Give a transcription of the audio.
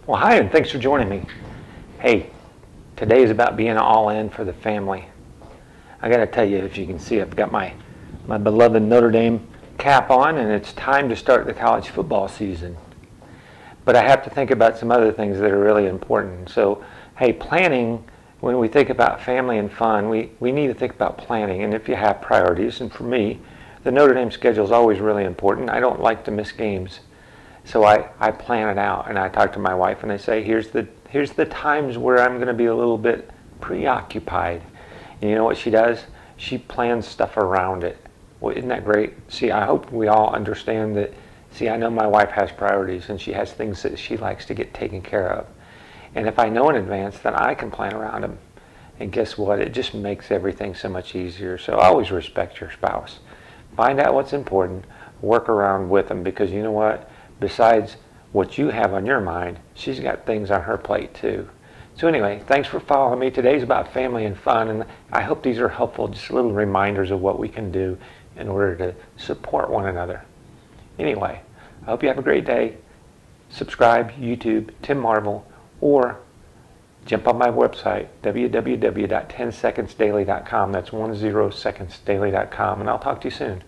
Well, hi, and thanks for joining me. Hey, today is about being all in for the family. I got to tell you, if you can see, I've got my beloved Notre Dame cap on, and it's time to start the college football season. But I have to think about some other things that are really important. So, hey, planning, when we think about family and fun, we need to think about planning, and if you have priorities, and for me, the Notre Dame schedule is always really important. I don't like to miss games. So I plan it out, and I talk to my wife, and I say, here's the times where I'm going to be a little bit preoccupied. And you know what she does? She plans stuff around it. Well, isn't that great? See, I hope we all understand that. See, I know my wife has priorities, and she has things that she likes to get taken care of. And if I know in advance, then I can plan around them. And guess what? It just makes everything so much easier. So always respect your spouse. Find out what's important. Work around with them, because you know what? Besides what you have on your mind, she's got things on her plate too. So anyway, thanks for following me. Today's about family and fun, and I hope these are helpful, just little reminders of what we can do in order to support one another. Anyway, I hope you have a great day. Subscribe, YouTube, Tim Marvel, or jump on my website, www.10secondsdaily.com. That's 10secondsdaily.com, and I'll talk to you soon.